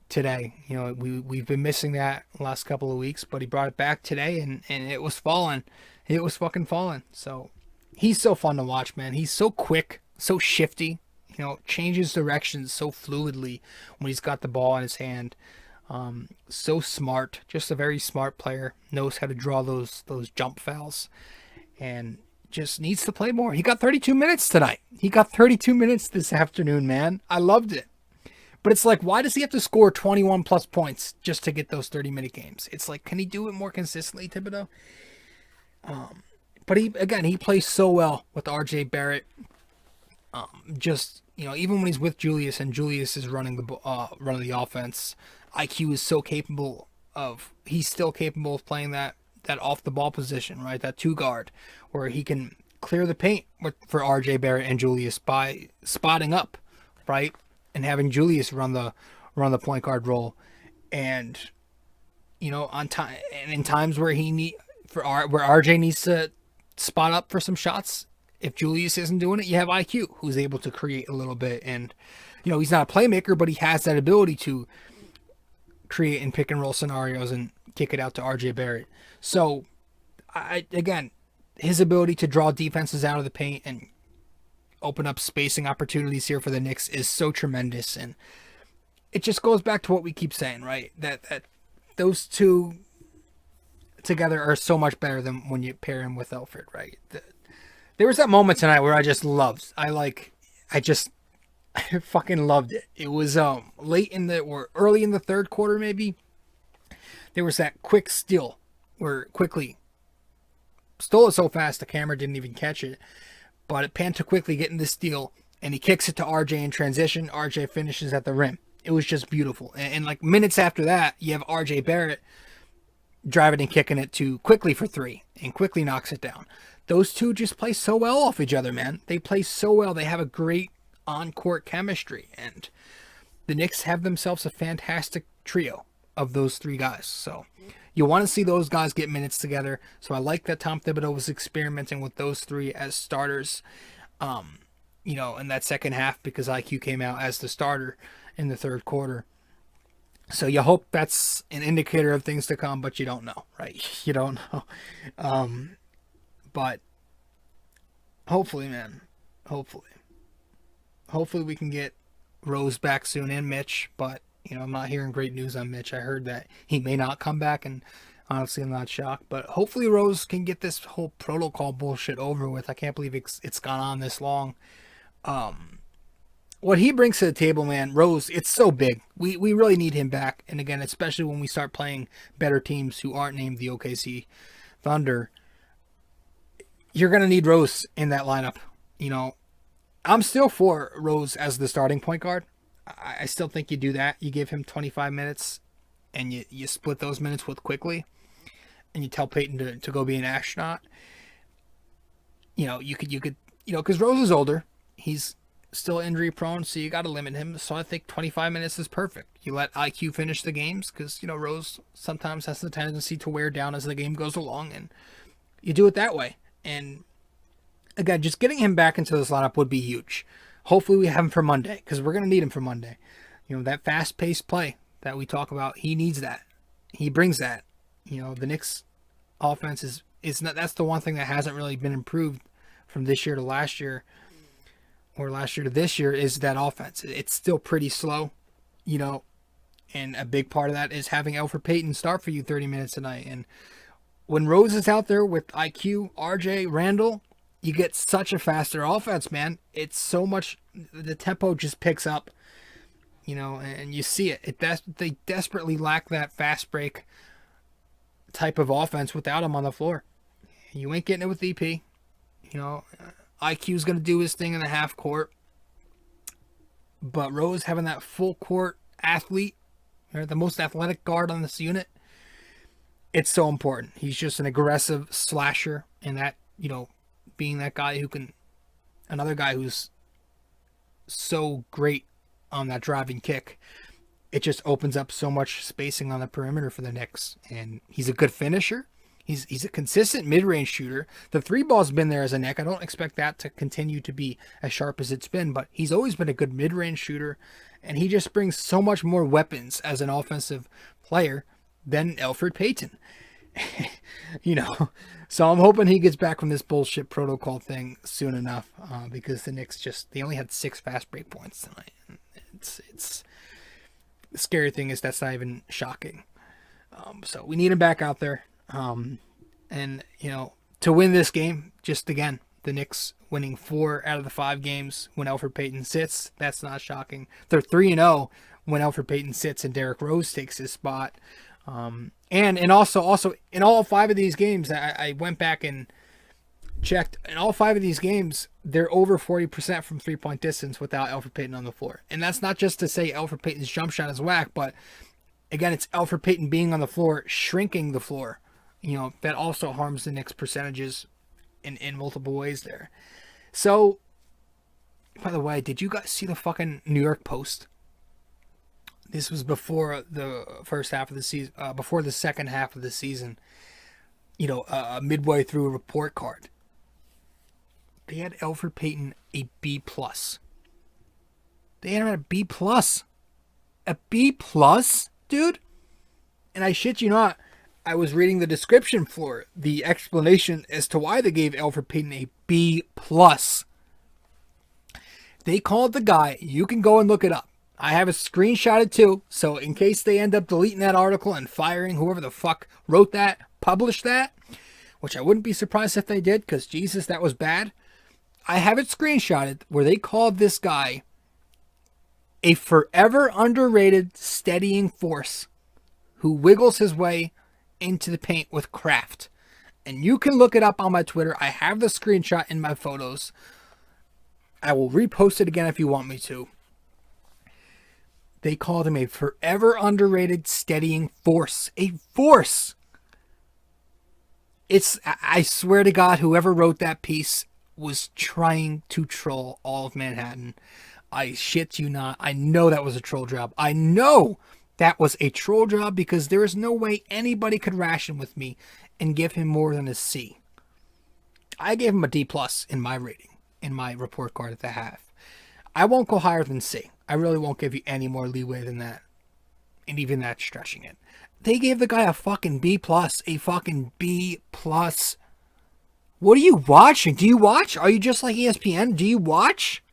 today. You know, we've been missing that the last couple of weeks, but he brought it back today, and it was falling. It was fucking falling. So he's so fun to watch, man. He's so quick, so shifty, you know, changes directions so fluidly when he's got the ball in his hand. So smart, just a very smart player, knows how to draw those jump fouls, and just needs to play more. He got 32 minutes tonight. He got 32 minutes this afternoon, man. I loved it. But it's like, why does he have to score 21 plus points just to get those 30-minute games? It's like, can he do it more consistently, Thibodeau? But he plays so well with RJ Barrett. Just, you know, even when he's with Julius and Julius is running the offense, IQ is so capable of, he's still capable of playing that off the ball position, right? That 2 guard where he can clear the paint for RJ Barrett and Julius by spotting up, right? And having Julius run the point guard role. And, you know, on time, and in times where where RJ needs to spot up for some shots, if Julius isn't doing it, you have IQ who's able to create a little bit. And, you know, he's not a playmaker, but he has that ability to create in pick and roll scenarios and kick it out to RJ Barrett. So, again, his ability to draw defenses out of the paint and open up spacing opportunities here for the Knicks is so tremendous. And it just goes back to what we keep saying, right? That those two together are so much better than when you pair him with Elfrid, right? There was that moment tonight where I just loved. I fucking loved it. It was early in the third quarter maybe. There was that quick steal where Quickley stole it so fast the camera didn't even catch it. But it panned to Quickley getting the steal, and he kicks it to RJ in transition. RJ finishes at the rim. It was just beautiful. And like minutes after that, you have RJ Barrett driving and kicking it to Quickley for 3, and Quickley knocks it down. Those two just play so well off each other, man. They play so well. They have a great on-court chemistry, and the Knicks have themselves a fantastic trio of those 3 guys. So you want to see those guys get minutes together. So I like that Tom Thibodeau was experimenting with those 3 as starters, you know, in that second half, because IQ came out as the starter in the third quarter. So you hope that's an indicator of things to come, but you don't know, right? You don't know. But hopefully, man, hopefully we can get Rose back soon and Mitch, but, you know, I'm not hearing great news on Mitch. I heard that he may not come back, and honestly, I'm not shocked. But hopefully Rose can get this whole protocol bullshit over with. I can't believe it's gone on this long. What he brings to the table, man, Rose, it's so big. We really need him back. And again, especially when we start playing better teams who aren't named the OKC Thunder, you're going to need Rose in that lineup. You know, I'm still for Rose as the starting point guard. I still think you do that. You give him 25 minutes and you split those minutes with Quickley and you tell Payton to go be an astronaut. You know, you could, because Rose is older. He's still injury prone, so you got to limit him. So I think 25 minutes is perfect. You let IQ finish the games because, Rose sometimes has the tendency to wear down as the game goes along, and you do it that way. And again, just getting him back into this lineup would be huge. Hopefully we have him for Monday because we're going to need him for Monday. That fast-paced play that we talk about, he needs that. He brings that. The Knicks offense is not, that's the one thing that hasn't really been improved from this year to last year, or last year to this year, is that offense. It's still pretty slow, and a big part of that is having Elfrid Payton start for you 30 minutes a night. And when Rose is out there with IQ, RJ, Randle, you get such a faster offense, man. It's so much, the tempo just picks up, and you see it. They desperately lack that fast break type of offense without him on the floor. You ain't getting it with EP. IQ's going to do his thing in the half court. But Rose having that full court athlete, the most athletic guard on this unit, it's so important. He's just an aggressive slasher, and that, being that guy another guy who's so great on that driving kick, it just opens up so much spacing on the perimeter for the Knicks. And he's a good finisher. He's a consistent mid-range shooter. The three ball's been there as a Knick. I don't expect that to continue to be as sharp as it's been, but he's always been a good mid-range shooter, and he just brings so much more weapons as an offensive player than Elfrid Payton. So I'm hoping he gets back from this bullshit protocol thing soon enough, because the Knicks they only had 6 fast break points tonight. It's the scary thing is that's not even shocking. So we need him back out there. And to win this game, just again, the Knicks winning 4 out of the 5 games when Elfrid Payton sits, that's not shocking. They're 3-0 when Elfrid Payton sits and Derrick Rose takes his spot. And also in all 5 of these games, I went back and checked. In all 5 of these games, they're over 40% from 3-point distance without Elfrid Payton on the floor. And that's not just to say Elfrid Payton's jump shot is whack, but again, it's Elfrid Payton being on the floor, shrinking the floor. That also harms the Knicks' percentages in multiple ways there. So, by the way, did you guys see the fucking New York Post? This was before the first half of the season, before the second half of the season. Midway through a report card. They had Elfrid Payton a B+. They had him at a B+. A B+, dude? And I shit you not, I was reading the description for the explanation as to why they gave Elfrid Payton a B+. They called the guy, you can go and look it up. I have it screenshotted too, so in case they end up deleting that article and firing whoever the fuck wrote that, published that, which I wouldn't be surprised if they did, because Jesus, that was bad. I have it screenshotted where they called this guy a forever underrated steadying force who wiggles his way into the paint with craft. And you can look it up on my Twitter. I have the screenshot in my photos. I will repost it again if you want me to. They called him a forever underrated steadying force. A force! I swear to God, whoever wrote that piece was trying to troll all of Manhattan. I shit you not. I know that was a troll job. I know that was a troll job because there is no way anybody could ration with me and give him more than a C. I gave him a D+ in my rating, in my report card at the half. I won't go higher than C. I really won't give you any more leeway than that. And even that's stretching it. They gave the guy a fucking B+. A fucking B+. What are you watching? Do you watch? Are you just like ESPN? Do you watch?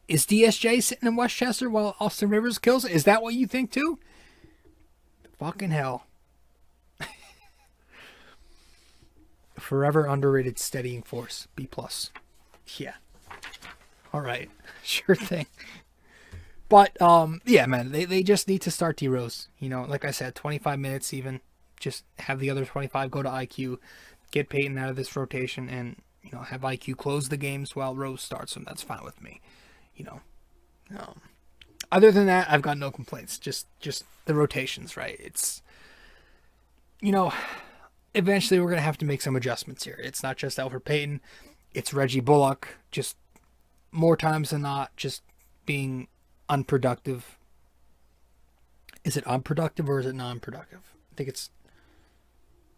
Is DSJ sitting in Westchester while Austin Rivers kills it? Is that what you think too? Fucking hell. Forever underrated steadying force. B+. Yeah. All right. Sure thing. But, yeah, man, they just need to start D-Rose. You know, like I said, 25 minutes even. Just have the other 25 go to IQ, get Payton out of this rotation, and, you know, have IQ close the games while Rose starts them. That's fine with me. You know. Other than that, I've got no complaints. Just the rotations, right? It's, you know, eventually we're going to have to make some adjustments here. It's not just Elfrid Payton. It's Reggie Bullock. Just more times than not, just being unproductive. Is it unproductive or is it non-productive? I think it's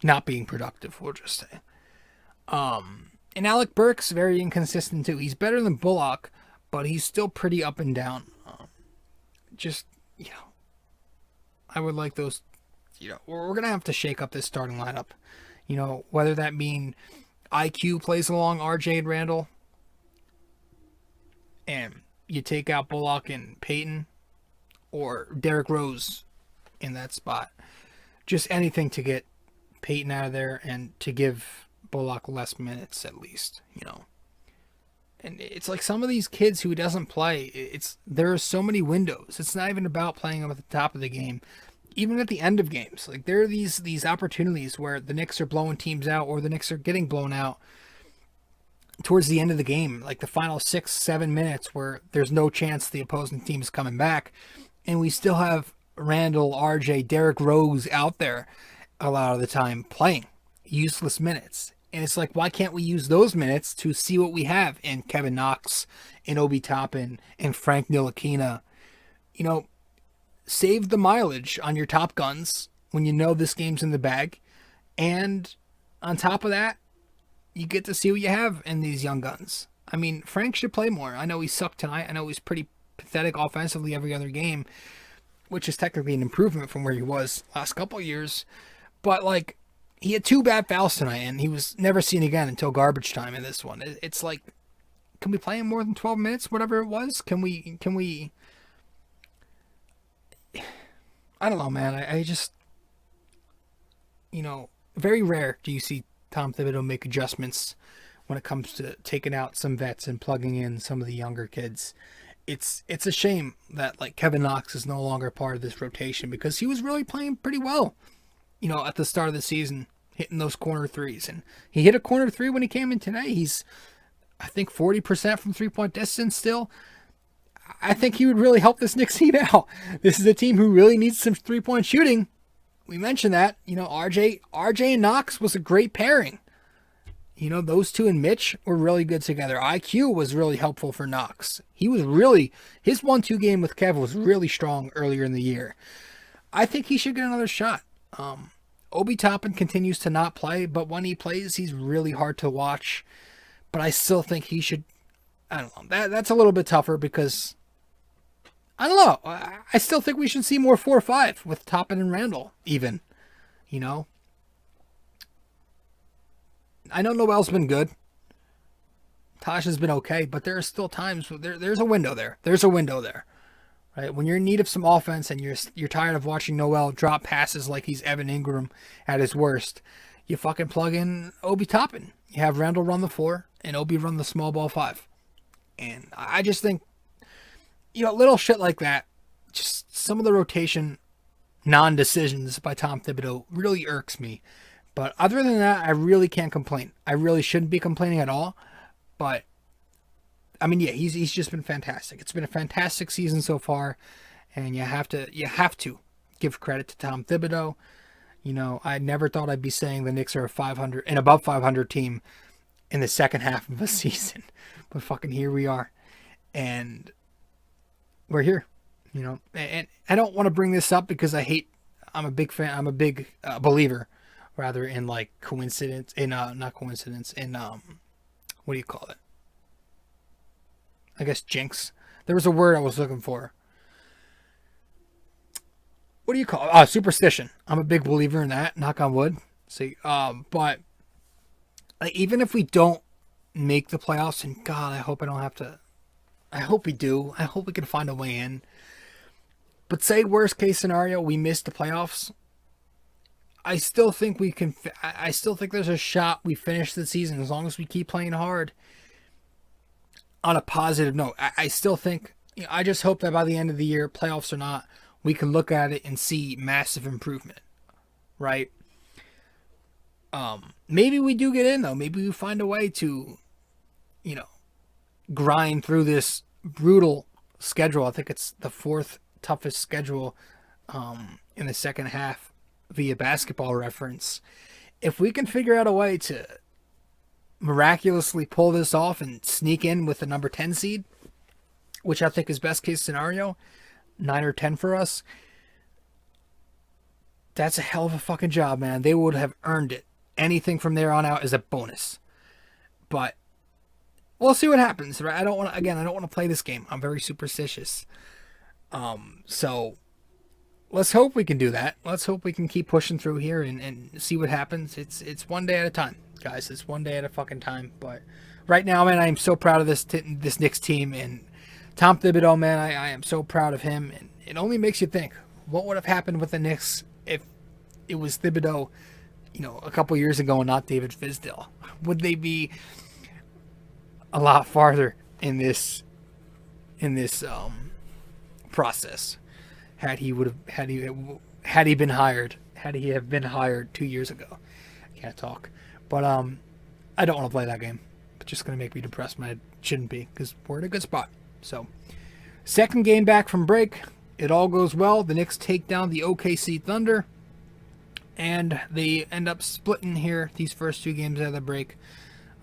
not being productive, we'll just say. And Alec Burks, very inconsistent too. He's better than Bullock, but he's still pretty up and down. Just, you know, I would like those, you know, we're going to have to shake up this starting lineup. You know, whether that mean IQ plays along RJ and Randle, and you take out Bullock and Payton, or Derrick Rose in that spot. Just anything to get Payton out of there and to give Bullock less minutes at least, you know. And it's like some of these kids who doesn't play, there are so many windows. It's not even about playing them at the top of the game. Even at the end of games, like there are these opportunities where the Knicks are blowing teams out or the Knicks are getting blown out towards the end of the game, like the final 6-7 minutes where there's no chance the opposing team is coming back. And we still have Randle, RJ, Derrick Rose out there a lot of the time playing useless minutes. And it's like, why can't we use those minutes to see what we have in Kevin Knox, in Obi Toppin, and Frank Ntilikina? You know, save the mileage on your top guns when you know this game's in the bag. And on top of that, you get to see what you have in these young guns. I mean, Frank should play more. I know he sucked tonight. I know he's pretty pathetic offensively every other game, which is technically an improvement from where he was last couple of years. But, like, he had 2 bad fouls tonight, and he was never seen again until garbage time in this one. It's like, can we play him more than 12 minutes, whatever it was? Can we... I don't know, man. I just... You know, very rare do you see Tom Thibodeau make adjustments when it comes to taking out some vets and plugging in some of the younger kids. It's a shame that, like, Kevin Knox is no longer part of this rotation because he was really playing pretty well, you know, at the start of the season, hitting those corner threes. And he hit a corner three when he came in today. He's, I think, 40% from three-point distance still. I think he would really help this Knicks team out. This is a team who really needs some three-point shooting. We mentioned that. You know, RJ and Knox was a great pairing. You know, those two and Mitch were really good together. IQ was really helpful for Knox. He was really, his 1-2 game with Kev was really strong earlier in the year. I think he should get another shot. Obi Toppin continues to not play, but when he plays, he's really hard to watch. But I still think he should, I don't know, that's a little bit tougher because, I don't know, I still think we should see more 4-5 with Toppin and Randle, even, you know. I know Noel's been good. Tosh has been okay, but there are still times where there's a window there. There's a window there, right? When you're in need of some offense and you're tired of watching Noel drop passes like he's Evan Ingram at his worst, you fucking plug in Obi Toppin. You have Randle run the 4 and Obi run the small ball 5. And I just think, you know, little shit like that, just some of the rotation non-decisions by Tom Thibodeau really irks me. But other than that, I really can't complain. I really shouldn't be complaining at all. But, I mean, yeah, he's just been fantastic. It's been a fantastic season so far. And you have to give credit to Tom Thibodeau. You know, I never thought I'd be saying the Knicks are a 500 and above 500 team in the second half of a season. But fucking here we are. And we're here. You know, and I don't want to bring this up because I'm a big fan. I'm a big believer, rather, in like coincidence, not coincidence, in what do you call it? I guess jinx. There was a word I was looking for. What do you call it? Superstition. I'm a big believer in that. Knock on wood. See, but like, even if we don't make the playoffs, and God, I hope I don't have to. I hope we do. I hope we can find a way in. But say worst case scenario, we miss the playoffs. I still think we can. I still think there's a shot we finish the season as long as we keep playing hard. on a positive note, I still think, I just hope that by the end of the year, playoffs or not, we can look at it and see massive improvement, right? Maybe we do get in, though. Maybe we find a way to, grind through this brutal schedule. I think it's the fourth toughest schedule in the second half via Basketball Reference. If we can figure out a way to miraculously pull this off and sneak in with the number 10 seed, which I think is best case scenario, 9 or 10 for us, that's a hell of a fucking job, man. They would have earned it. Anything from there on out is a bonus. But we'll see what happens, right? I don't want to play this game. I'm very superstitious. So let's hope we can do that. Let's hope we can keep pushing through here and see what happens. It's one day at a time, guys. It's one day at a fucking time. But right now, man, I am so proud of this Knicks team, and Tom Thibodeau, man, I am so proud of him. And it only makes you think, what would have happened with the Knicks if it was Thibodeau, a couple years ago and not David Fizdale? Would they be a lot farther in this process had he been hired 2 years ago? I can't talk, but I don't want to play that game. It's just gonna make me depressed when I shouldn't be, because we're in a good spot. So, second game back from break, it all goes well. The Knicks take down the OKC Thunder, and they end up splitting here these first two games out of the break.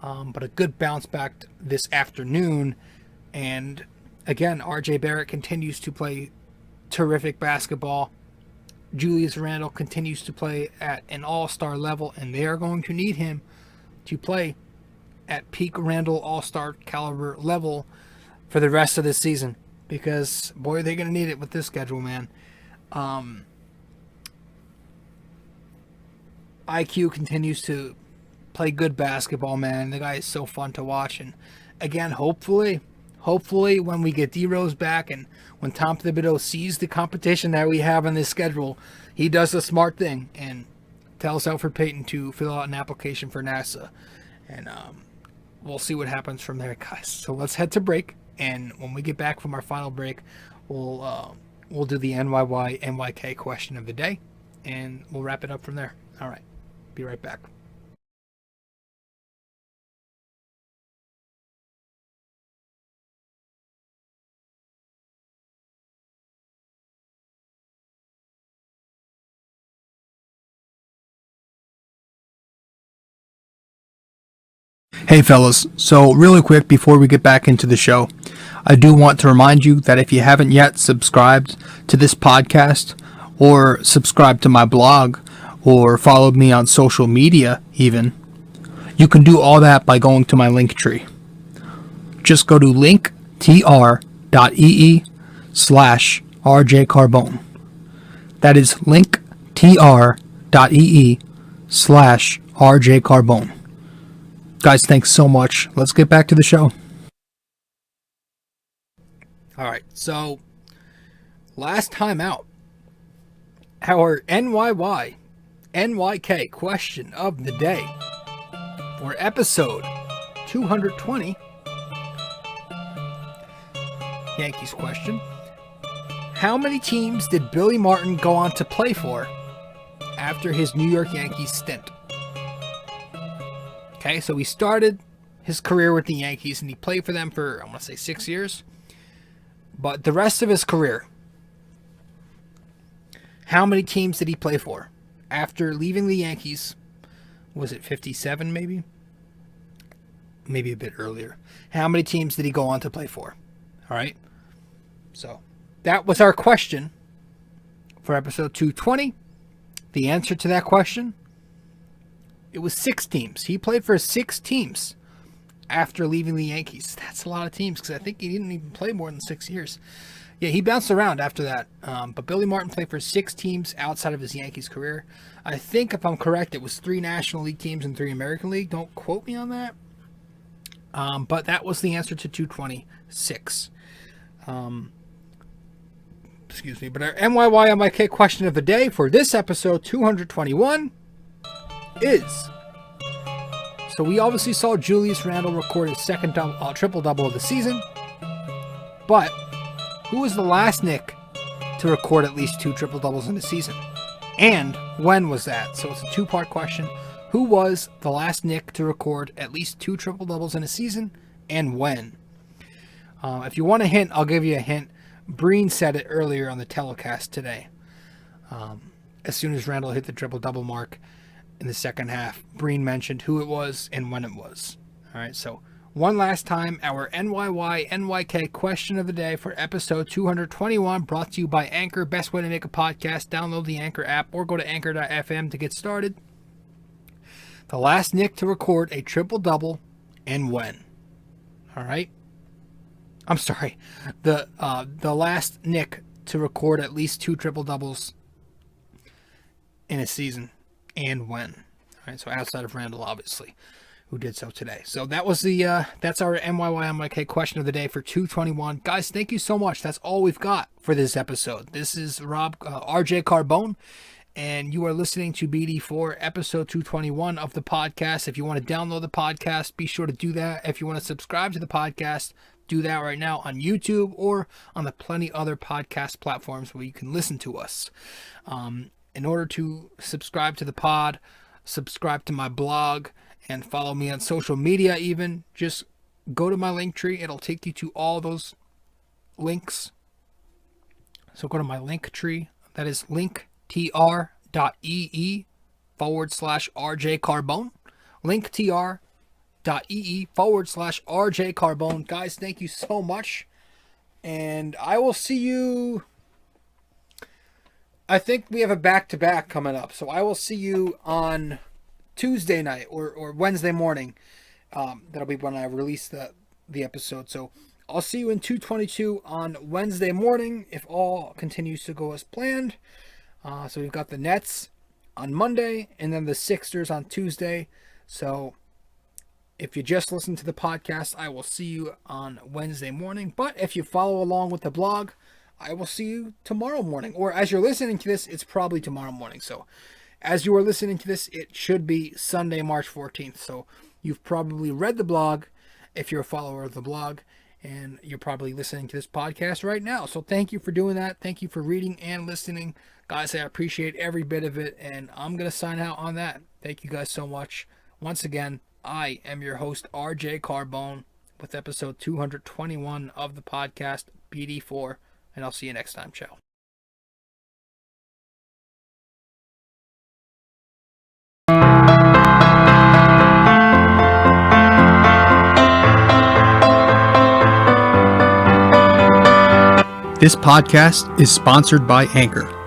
But a good bounce back this afternoon. And again, RJ Barrett continues to play terrific basketball. Julius Randle continues to play at an all-star level, and they are going to need him to play at peak Randle all-star caliber level for the rest of this season, because boy, they're going to need it with this schedule, man. IQ continues to play good basketball, man. The guy is so fun to watch. And again, hopefully when we get D Rose back and when Tom Thibodeau sees the competition that we have on this schedule, he does the smart thing and tells Elfrid Payton to fill out an application for NASA. And we'll see what happens from there, guys. So let's head to break, and when we get back from our final break, we'll do the NYY NYK question of the day, and we'll wrap it up from there. All right, be right back. Hey fellas, so really quick before we get back into the show, I do want to remind you that if you haven't yet subscribed to this podcast, or subscribed to my blog, or followed me on social media even, you can do all that by going to my link tree. Just go to linktr.ee/RJ Carbone. That is linktr.ee/RJ Carbone. Guys, thanks so much. Let's get back to the show. All right, so last time out, our NYY NYK question of the day for episode 220, Yankees question. How many teams did Billy Martin go on to play for after his New York Yankees stint? Okay, so he started his career with the Yankees, and he played for them for, I want to say, 6 years. But the rest of his career, how many teams did he play for? After leaving the Yankees, was it 57 maybe? Maybe a bit earlier. How many teams did he go on to play for? All right. So that was our question for episode 220. The answer to that question, it was 6 teams. He played for 6 teams after leaving the Yankees. That's a lot of teams, because I think he didn't even play more than 6 years. Yeah, he bounced around after that. But Billy Martin played for 6 teams outside of his Yankees career. I think, if I'm correct, it was 3 National League teams and 3 American League. Don't quote me on that. But that was the answer to 226. Excuse me. But our NYYMIK question of the day for this episode 221 is, So we obviously saw Julius Randle record his second triple-double of the season. But who was the last Knick to record at least 2 triple-doubles in the season? And when was that? So it's a two-part question. Who was the last Knick to record at least 2 triple-doubles in a season, and when? If you want a hint, I'll give you a hint. Breen said it earlier on the telecast today. As soon as Randle hit the triple-double mark in the second half, Breen mentioned who it was and when it was. All right, so one last time, our NYK question of the day for episode 221, brought to you by Anchor. Best way to make a podcast, download the Anchor app or go to anchor.fm to get started. The last Knick to record a triple-double and when? All right. I'm sorry. The last Knick to record at least 2 triple-doubles in a season and when? All right. So outside of Randle, obviously, who did so today. So that was that's our NYK question of the day for 221. Guys, thank you so much. That's all we've got for this episode. This is RJ Carbone, and you are listening to BD4 episode 221 of the podcast. If you want to download the podcast, be sure to do that. If you want to subscribe to the podcast, do that right now on YouTube or on the plenty other podcast platforms where you can listen to us. In order to subscribe to the pod, subscribe to my blog, and follow me on social media even, just go to my link tree. It'll take you to all those links. So go to my link tree. That is linktr.ee/RJ Carbone. linktr.ee/RJ Carbone. Guys, thank you so much. And I will see you. I think we have a back-to-back coming up. So I will see you on Tuesday night or Wednesday morning. That'll be when I release the episode. So I'll see you in 222 on Wednesday morning if all continues to go as planned. So we've got the Nets on Monday and then the Sixers on Tuesday. So if you just listen to the podcast, I will see you on Wednesday morning. But if you follow along with the blog, I will see you tomorrow morning. Or as you're listening to this, it's probably tomorrow morning. So as you are listening to this, it should be Sunday, March 14th. So you've probably read the blog if you're a follower of the blog, and you're probably listening to this podcast right now. So thank you for doing that. Thank you for reading and listening. Guys, I appreciate every bit of it, and I'm going to sign out on that. Thank you guys so much. Once again, I am your host, RJ Carbone, with episode 221 of the podcast, BD4, and I'll see you next time. Ciao. This podcast is sponsored by Anchor.